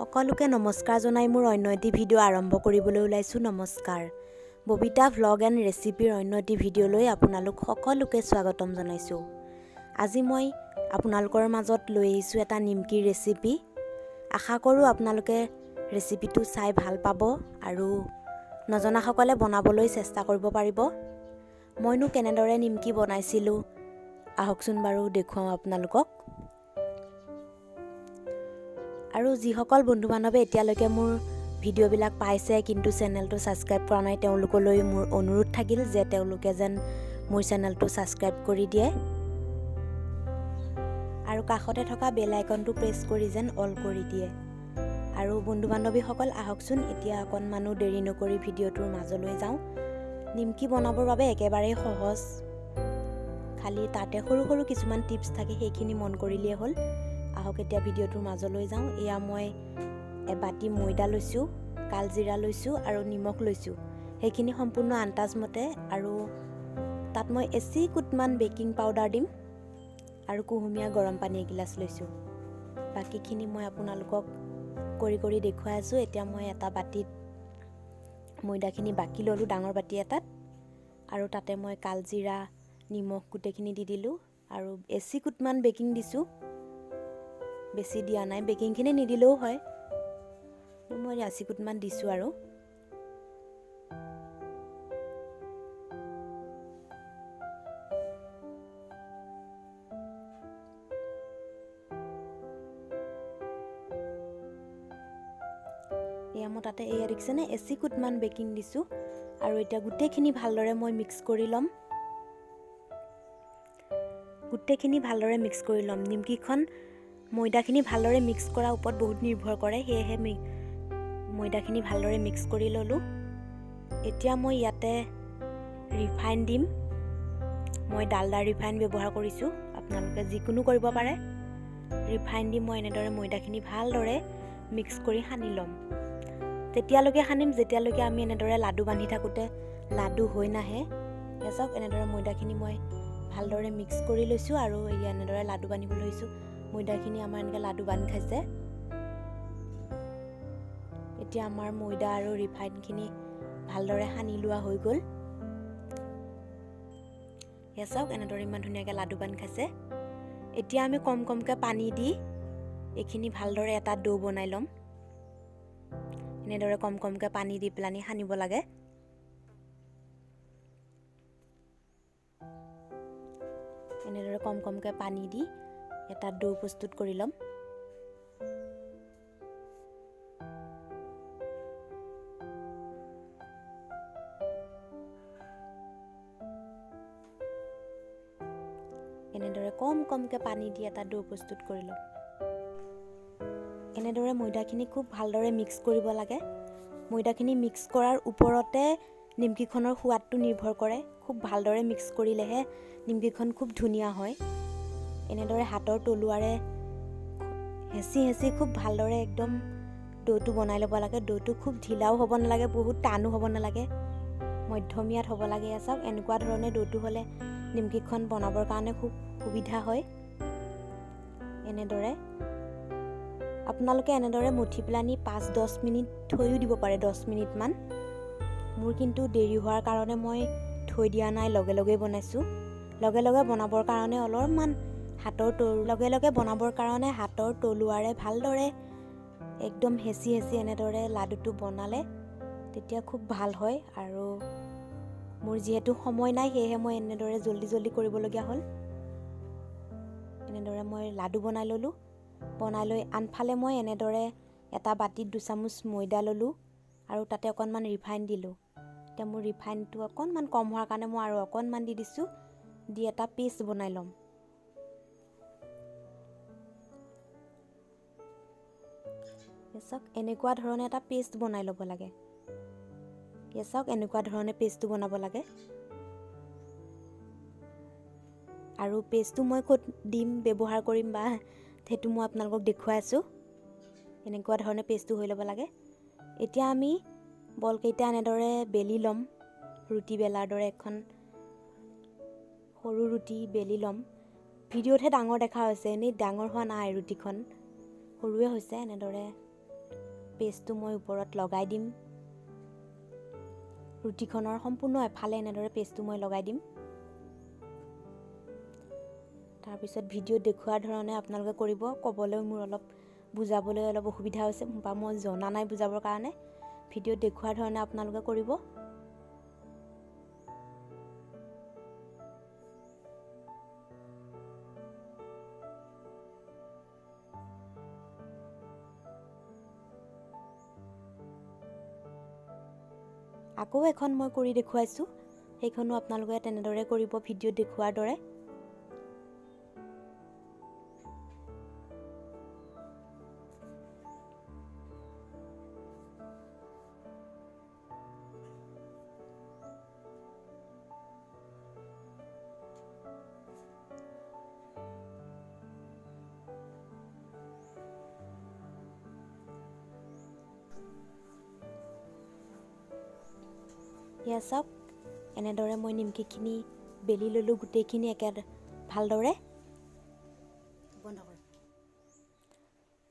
সকলোকে নমস্কাৰ জনাই মোৰ অন্য এটি ভিডিঅ' আৰম্ভ কৰিবলৈ ওলাইছোঁ। নমস্কাৰ। ববিতা ভ্লগ এণ্ড ৰেচিপিৰ অন্য এটি ভিডিঅ'লৈ আপোনালোক সকলোকে স্বাগতম জনাইছোঁ। আজি মই আপোনালোকৰ মাজত লৈ আহিছোঁ এটা নিমকিৰ ৰেচিপি। আশা কৰোঁ আপোনালোকে ৰেচিপিটো চাই ভাল পাব আৰু নজনাসকলে বনাবলৈ চেষ্টা কৰিব পাৰিব। মইনো কেনেদৰে নিমকি বনাইছিলোঁ আহকচোন বাৰু দেখুৱাওঁ আপোনালোকক। আৰু যিসকল বন্ধু বান্ধৱে এতিয়ালৈকে মোৰ ভিডিঅ'বিলাক পাইছে কিন্তু চেনেলটো ছাবস্ক্ৰাইব কৰা নাই, তেওঁলোকলৈ মোৰ অনুৰোধ থাকিল যে তেওঁলোকে যেন মোৰ চেনেলটো ছাবস্ক্ৰাইব কৰি দিয়ে আৰু কাষতে থকা বেল আইকনটো প্ৰেছ কৰি যেন অল কৰি দিয়ে। আৰু বন্ধু বান্ধৱীসকল আহকচোন এতিয়া অকণমানো দেৰি নকৰি ভিডিঅ'টোৰ মাজলৈ যাওঁ। নিমকি বনাবৰ বাবে একেবাৰেই সহজ, খালি তাতে সৰু সৰু কিছুমান টিপছ থাকে, সেইখিনি মন কৰিলেই হ'ল। আহক এতিয়া ভিডিঅ'টোৰ মাজলৈ যাওঁ। এয়া মই এবাটি ময়দা লৈছোঁ, কালজিৰা লৈছোঁ আৰু নিমখ লৈছোঁ, সেইখিনি সম্পূৰ্ণ আন্দাজমতে। আৰু তাত মই এচিকুটমান বেকিং পাউডাৰ দিম আৰু কুহুমীয়া গৰম পানী এগিলাচ লৈছোঁ। বাকীখিনি মই আপোনালোকক কৰি দেখুৱাই আছোঁ। এতিয়া মই এটা বাটিত ময়দাখিনি বাকি ল'লোঁ, ডাঙৰ বাটি এটাত, আৰু তাতে মই কালজিৰা নিমখ গোটেইখিনি দি দিলোঁ আৰু এচিকুটমান বেকিং দিছোঁ, বেছি দিয়া নাই। বেকিংখিনি নিদিলেও হয়, মই এচিকুটমান দিছোঁ। আৰু এয়া মই তাতে এয়া দেখিছেনে এচিকুটমান বেকিং দিছোঁ। আৰু এতিয়া গোটেইখিনি ভালদৰে মই মিক্স কৰি ল'ম। নিমকিখন ময়দাখিনি ভালদৰে মিক্স কৰাৰ ওপৰত বহুত নিৰ্ভৰ কৰে, সেয়েহে ময়দাখিনি ভালদৰে মিক্স কৰি ল'লোঁ। এতিয়া মই ইয়াতে ৰিফাইন দিম। মই ডালডা ৰিফাইন ব্যৱহাৰ কৰিছোঁ, আপোনালোকে যিকোনো কৰিব পাৰে। ৰিফাইন দি মই এনেদৰে ময়দাখিনি ভালদৰে মিক্স কৰি সানি ল'ম। তেতিয়ালৈকে সানিম যেতিয়ালৈকে আমি এনেদৰে লাডু বান্ধি থাকোঁতে লাডু হৈ নাহে। চাওক এনেদৰে ময়দাখিনি মই ভালদৰে মিক্স কৰি লৈছোঁ আৰু এনেদৰে লাডু বান্ধিবলৈ লৈছোঁ। ময়দাখিনি আমাৰ এনেকৈ লাডু বান্ধি খাইছে। এতিয়া আমাৰ ময়দা আৰু ৰিফাইনখিনি ভালদৰে সানি লোৱা হৈ গ'ল। এয়া চাওক এনেদৰে ইমান ধুনীয়াকৈ লাডু বান্ধি খাইছে। এতিয়া আমি কমকৈ পানী দি এইখিনি ভালদৰে এটা ডো বনাই ল'ম। এনেদৰে কমকৈ পানী দি পেলাই সানিব লাগে। এনেদৰে কমকৈ পানী দি এটা ডো প্ৰস্তুত কৰি ল'ম। এনেদৰে কমকৈ পানী দি এটা ডো প্ৰস্তুত কৰি ল'ম। এনেদৰে ময়দাখিনি খুব ভালদৰে মিক্স কৰিব লাগে। ময়দাখিনি মিক্স কৰাৰ ওপৰতে নিমকিখনৰ সোৱাদটো নিৰ্ভৰ কৰে। খুব ভালদৰে মিক্স কৰিলেহে নিমকিখন খুব ধুনীয়া হয়। এনেদৰে হাতৰ তলুৱাৰে হেঁচি খুব ভালদৰে একদম ডোটো বনাই ল'ব লাগে। ডোটো খুব ঢিলাও হ'ব নালাগে, বহুত টানো হ'ব নালাগে, মধ্যমীয়াত হ'ব লাগে। চাওক এনেকুৱা ধৰণে ডোটো হ'লে নিমকিখন বনাবৰ কাৰণে খুব সুবিধা হয়। এনেদৰে আপোনালোকে এনেদৰে মঠি পেলানি 5-10 মিনিট থৈও দিব পাৰে, 10 মিনিটমান। মোৰ কিন্তু দেৰি হোৱাৰ কাৰণে মই থৈ দিয়া নাই, লগে বনাইছোঁ। লগে বনাবৰ কাৰণে অলপমান হাতৰ তলুৱাৰে ভালদৰে একদম হেঁচি এনেদৰে লাডুটো বনালে তেতিয়া খুব ভাল হয়। আৰু মোৰ যিহেতু সময় নাই, সেয়েহে মই এনেদৰে জল্দি কৰিবলগীয়া হ'ল। এনেদৰে মই লাডু বনাই ল'লোঁ। বনাই লৈ আনফালে মই এনেদৰে এটা বাটিত 2 চামুচ ময়দা ল'লোঁ আৰু তাতে অকণমান ৰিফাইন দিলোঁ। এতিয়া মোৰ ৰিফাইনটো অকণমান কম হোৱাৰ কাৰণে মই আৰু অকণমান দি দিছোঁ। দি এটা পেষ্ট বনাই ল'ম। চাওক এনেকুৱা ধৰণে এটা পেষ্ট বনাই ল'ব লাগে। চাওক এনেকুৱা ধৰণে পেষ্টটো বনাব লাগে। আৰু পেষ্টটো মই ক'ত দিম, ব্যৱহাৰ কৰিম বা সেইটো মই আপোনালোকক দেখুৱাই আছোঁ। এনেকুৱা ধৰণে পেষ্টটো হৈ ল'ব লাগে। এতিয়া আমি বলকেইটা এনেদৰে বেলি ল'ম। ৰুটি বেলাৰ দৰে এখন সৰু ৰুটি বেলি ল'ম। ভিডিঅ'তহে ডাঙৰ দেখা হৈছে, এনেই ডাঙৰ হোৱা নাই, ৰুটিখন সৰুৱে হৈছে। এনেদৰে পেষ্টটো মই ওপৰত লগাই দিম। ৰুটিখনৰ সম্পূৰ্ণ এফালে এনেদৰে পেষ্টটো মই লগাই দিম। তাৰপিছত ভিডিঅ'ত দেখুওৱাৰ ধৰণে আপোনালোকে কৰিব। ক'বলৈ মোৰ অলপ বুজাবলৈ অলপ অসুবিধা হৈছে বা মই জনা নাই বুজাবৰ কাৰণে। ভিডিঅ'ত দেখুওৱাৰ ধৰণে আপোনালোকে কৰিব। আকৌ এখন মই কৰি দেখুৱাইছোঁ, সেইখনো আপোনালোকে তেনেদৰে কৰিব ভিডিঅ'ত দেখুওৱাৰ দৰে। এয়া চাওক, এনেদৰে মই নিমকিখিনি বেলি ল'লোঁ গোটেইখিনি ভালদৰে।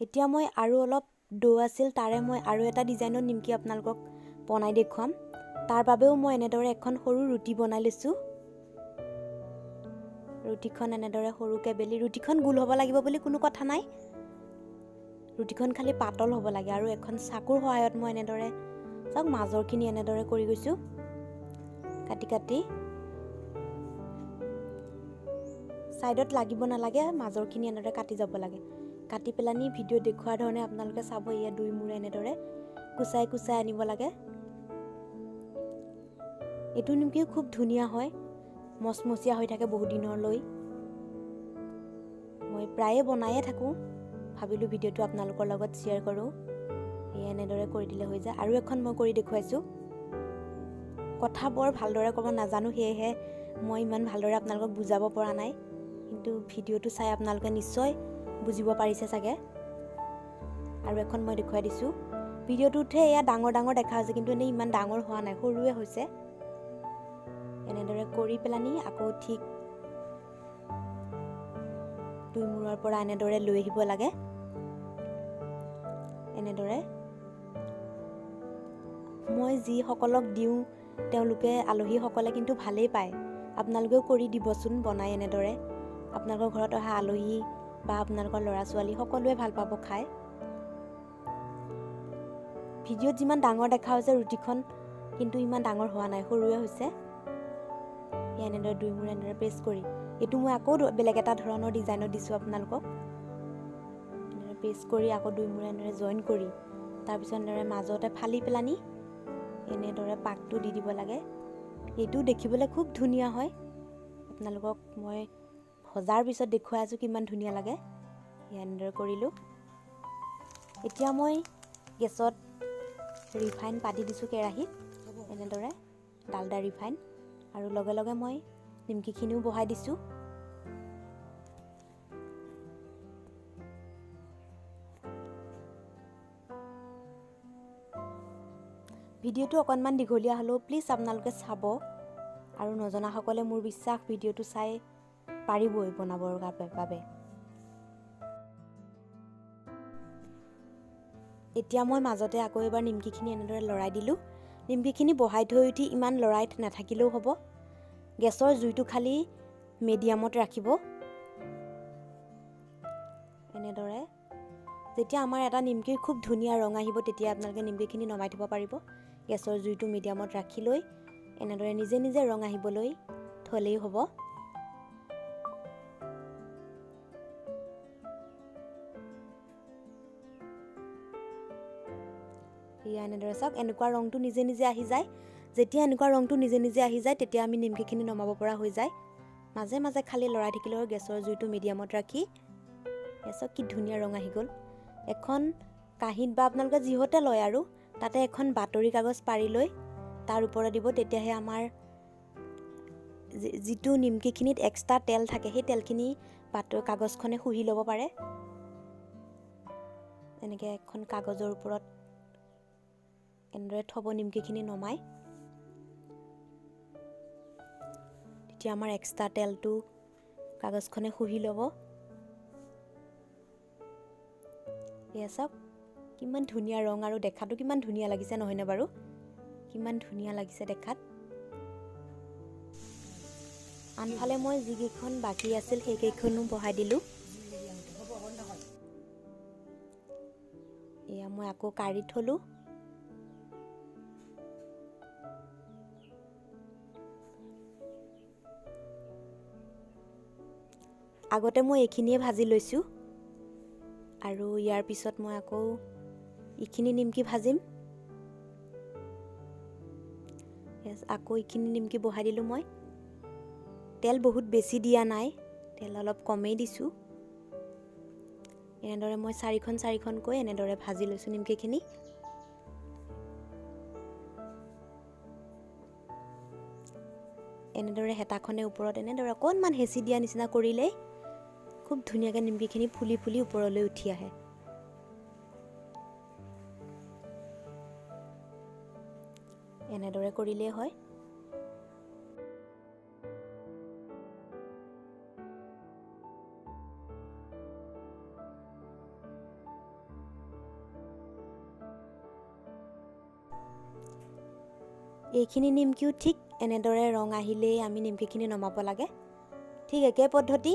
এতিয়া মই আৰু অলপ ডো আছিল, তাৰে মই আৰু এটা ডিজাইনৰ নিমকি আপোনালোকক বনাই দেখুৱাম। তাৰ বাবেও মই এনেদৰে এখন সৰু ৰুটি বনাই লৈছোঁ। ৰুটিখন এনেদৰে সৰুকৈ বেলি, ৰুটিখন গোল হ'ব লাগিব বুলি কোনো কথা নাই, ৰুটিখন খালি পাতল হ'ব লাগে। আৰু এখন চাকুৰ সহায়ত মই এনেদৰে চাওক মাজৰখিনি এনেদৰে কৰি গৈছোঁ, কাটি কাটি। ছাইডত লাগিব নালাগে, মাজৰখিনি এনেদৰে কাটি যাব লাগে। কাটি পেলানি ভিডিঅ'ত দেখুওৱাৰ ধৰণে আপোনালোকে চাব, এয়া দুই মূৰে এনেদৰে কুচাই কুচাই আনিব লাগে। এইটো নিমকিও খুব ধুনীয়া হয়, মচমচীয়া হৈ থাকে বহুত দিনলৈ। মই প্ৰায়ে বনায়ে থাকোঁ, ভাবিলোঁ ভিডিঅ'টো আপোনালোকৰ লগত শ্বেয়াৰ কৰোঁ। এয়া এনেদৰে কৰি দিলে হৈ যায়। আৰু এখন মই কৰি দেখুৱাইছোঁ। কথা বৰ ভালদৰে ক'ব নাজানো, সেয়েহে মই ইমান ভালদৰে আপোনালোকক বুজাব পৰা নাই, কিন্তু ভিডিঅ'টো চাই আপোনালোকে নিশ্চয় বুজিব পাৰিছে চাগে। আৰু এখন মই দেখুৱাই দিছোঁ। ভিডিঅ'টোতহে এয়া ডাঙৰ ডাঙৰ দেখা হৈছে, কিন্তু এনেই ইমান ডাঙৰ হোৱা নাই, সৰুৱে হৈছে। এনেদৰে কৰি পেলানি আকৌ ঠিক দুই মূৰৰ পৰা এনেদৰে লৈ আহিব লাগে। এনেদৰে মই যিসকলক দিওঁ তেওঁলোকে আলহীসকলে কিন্তু ভালেই পায়। আপোনালোকেও কৰি দিবচোন বনাই এনেদৰে। আপোনালোকৰ ঘৰত অহা আলহী বা আপোনালোকৰ ল'ৰা ছোৱালী সকলোৱে ভাল পাব খাই। ভিডিঅ'ত যিমান ডাঙৰ দেখা হৈছে ৰুটিখন, কিন্তু ইমান ডাঙৰ হোৱা নাই, সৰুৱে হৈছে। এনেদৰে দুই মূৰ এনেদৰে পেষ্ট কৰি, এইটো মই আকৌ বেলেগ এটা ধৰণৰ ডিজাইনত দিছোঁ আপোনালোকক। এনেদৰে পেষ্ট কৰি আকৌ দুই মূৰ এনেদৰে জইন কৰি, তাৰপিছত এনেদৰে মাজতে ফালি পেলানি এনেদৰে পাকটো দি দিব লাগে। এইটো দেখিবলৈ খুব ধুনীয়া হয়। আপোনালোকক মই ভজাৰ পিছত দেখুৱাই আছোঁ কিমান ধুনীয়া লাগে। এনেদৰে কৰিলোঁ। এতিয়া মই গেছত ৰিফাইন পাতি দিছোঁ কেৰাহীত, এনেদৰে ডালডা ৰিফাইন। আৰু লগে লগে মই নিমকিখিনিও বহাই দিছোঁ। ভিডিঅ'টো অকণমান দীঘলীয়া হ'লেও প্লিজ আপোনালোকে চাব। আৰু নজনাসকলে মোৰ বিশ্বাস ভিডিঅ'টো চাই পাৰিবই বনাবৰ বাবে। এতিয়া মই মাজতে আকৌ এবাৰ নিমকিখিনি এনেদৰে লৰাই দিলোঁ। নিমকিখিনি বহাই থৈ উঠি ইমান লৰাই নাথাকিলেও হ'ব। গেছৰ জুইটো খালি মিডিয়ামত ৰাখিব। এনেদৰে যেতিয়া আমাৰ এটা নিমকিৰ খুব ধুনীয়া ৰং আহিব, তেতিয়া আপোনালোকে নিমকিখিনি নমাই থ'ব পাৰিব। গেছৰ জুইটো মিডিয়ামত ৰাখি লৈ এনেদৰে নিজে নিজে ৰং আহিবলৈ থ'লেই হ'ব। এয়া এনেদৰে চাওক, এনেকুৱা ৰংটো নিজে নিজে আহি যায়। যেতিয়া এনেকুৱা ৰংটো নিজে নিজে আহি যায়, তেতিয়া আমি নিমকিখিনি নমাব পৰা হৈ যায়। মাজে মাজে খালি লৰাই থাকিলেও গেছৰ জুইটো মিডিয়ামত ৰাখি। চাওক কি ধুনীয়া ৰং আহি গ'ল। এখন কাঁহীত বা আপোনালোকে যিহতে লয় আৰু তাতে এখন বাতৰি কাগজ পাৰি লৈ তাৰ ওপৰত দিব, তেতিয়াহে আমাৰ যিটো নিমকিখিনিত এক্সট্ৰা তেল থাকে সেই তেলখিনি কাগজখনে শুহি ল'ব পাৰে। এনেকৈ এখন কাগজৰ ওপৰত এনেদৰে থ'ব নিমকিখিনি নমাই। তেতিয়া আমাৰ এক্সট্ৰা তেলটো কাগজখনে শুহি ল'ব। এয়া চাওক কিমান ধুনীয়া ৰং আৰু দেখাটো কিমান ধুনীয়া লাগিছে নহয়নে বাৰু কিমান ধুনীয়া লাগিছে দেখাত আনফালে মই যিকেইখন বাকী আছিল সেইকেইখনো বহাই দিলোঁ এয়া মই আকৌ কাঢ়ি থলোঁ আগতে মই এইখিনিয়ে ভাজি লৈছোঁ আৰু ইয়াৰ পিছত মই আকৌ এইখিনি নিমকি ভাজিম আকৌ এইখিনি নিমকি বহাই দিলোঁ মই তেল বহুত বেছি দিয়া নাই তেল অলপ কমেই দিছোঁ এনেদৰে মই চাৰিখনকৈ এনেদৰে ভাজি লৈছোঁ নিমকিখিনি এনেদৰে হেতাখনে ওপৰত এনেদৰে অকণমান হেঁচি দিয়া নিচিনা কৰিলেই খুব ধুনীয়াকৈ নিমকিখিনি ফুলি ফুলি ওপৰলৈ উঠি আহে এনেদৰে কৰিলেই হয় এইখিনি নিমকিও ঠিক এনেদৰে ৰং আহিলেই আমি নিমকিখিনি নমাব লাগে ঠিক একে পদ্ধতি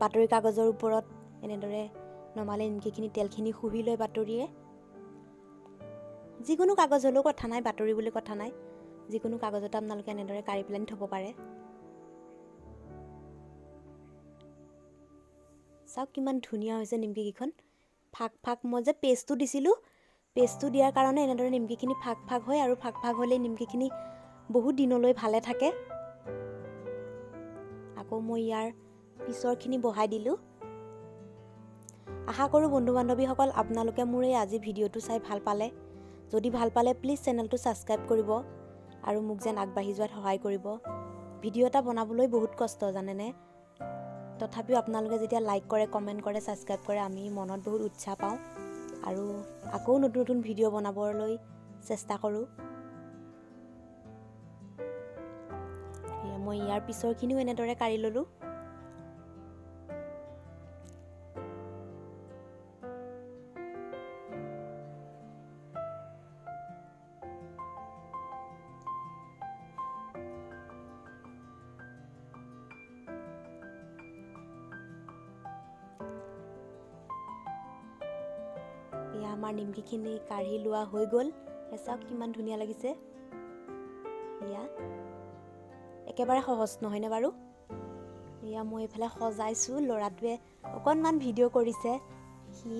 বাতৰি কাগজৰ ওপৰত এনেদৰে নমালে নিমকিখিনি তেলখিনি শুহি লৈ বাতৰিয়ে যিকোনো কাগজ হ'লেও কথা নাই বাতৰি বুলি কথা নাই যিকোনো কাগজতে আপোনালোকে এনেদৰে কাঢ়ি পেলাই থ'ব পাৰে চাওক কিমান ধুনীয়া হৈছে নিমকিকেইখন ফাক ফাক মই যে পেষ্টটো দিছিলোঁ পেষ্টটো দিয়াৰ কাৰণে এনেদৰে নিমকিখিনি ফাক ফাক হয় আৰু ফাক ফাক হ'লে নিমকিখিনি বহুত দিনলৈ ভালে থাকে আকৌ মই ইয়াৰ পিছৰখিনি বহাই দিলোঁ আশা কৰোঁ বন্ধু বান্ধৱীসকল আপোনালোকে মোৰ এই আজি ভিডিঅ'টো চাই ভাল পালে যদি ভাল পালে প্লিজ চেনেলটো ছাবস্ক্ৰাইব কৰিব আৰু মোক যেন আগবাঢ়ি যোৱাত সহায় কৰিব ভিডিঅ' এটা বনাবলৈ বহুত কষ্ট জানেনে তথাপিও আপোনালোকে যেতিয়া লাইক কৰে কমেণ্ট কৰে ছাবস্ক্ৰাইব কৰে আমি মনত বহুত উৎসাহ পাওঁ আৰু আকৌ নতুন নতুন ভিডিঅ' বনাবলৈ চেষ্টা কৰোঁ মই ইয়াৰ পিছৰখিনিও এনেদৰে কাঢ়ি ল'লোঁ এয়া আমাৰ নিমকিখিনি কাঢ়ি লোৱা হৈ গ'ল চাওক কিমান ধুনীয়া লাগিছে এয়া একেবাৰে সহজ নহয়নে বাৰু এয়া মই এইফালে সজাইছোঁ ল'ৰাটোৱে অকণমান ভিডিঅ' কৰিছে সি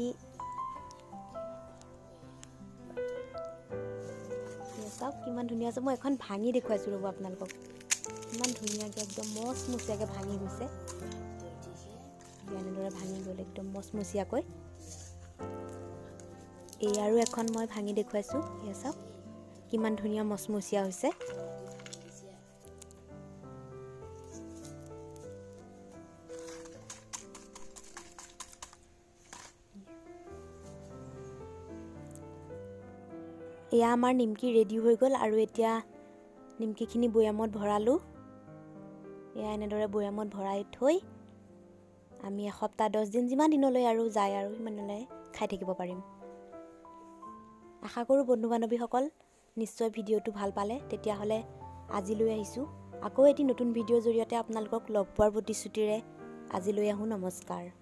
চাওক কিমান ধুনীয়া আছে মই এখন ভাঙি দেখুৱাইছোঁ ৰ'ব আপোনালোকক কিমান ধুনীয়াকৈ একদম মচমচীয়াকৈ ভাঙি গৈছে এনেদৰে ভাঙি গ'ল একদম মচমচীয়াকৈ এই আৰু এখন মই ভাঙি দেখুৱাইছোঁ এয়া চাওক কিমান ধুনীয়া মচমচীয়া হৈছে এয়া আমাৰ নিমকি ৰেডি হৈ গ'ল আৰু এতিয়া নিমকিখিনি বৈয়ামত ভৰালোঁ এয়া এনেদৰে বৈয়ামত ভৰাই থৈ আমি এসপ্তাহ 10 দিন যিমান দিনলৈ আৰু যায় আৰু সিমানলৈ খাই থাকিব পাৰিম আশা কৰোঁ বন্ধু বান্ধৱীসকল নিশ্চয় ভিডিঅ'টো ভাল পালে তেতিয়াহ'লে আজিলৈ আহিছোঁ আকৌ এটি নতুন ভিডিঅ'ৰ জৰিয়তে আপোনালোকক লগ পোৱাৰ প্ৰতিশ্ৰুতিৰে আজিলৈ আহোঁ নমস্কাৰ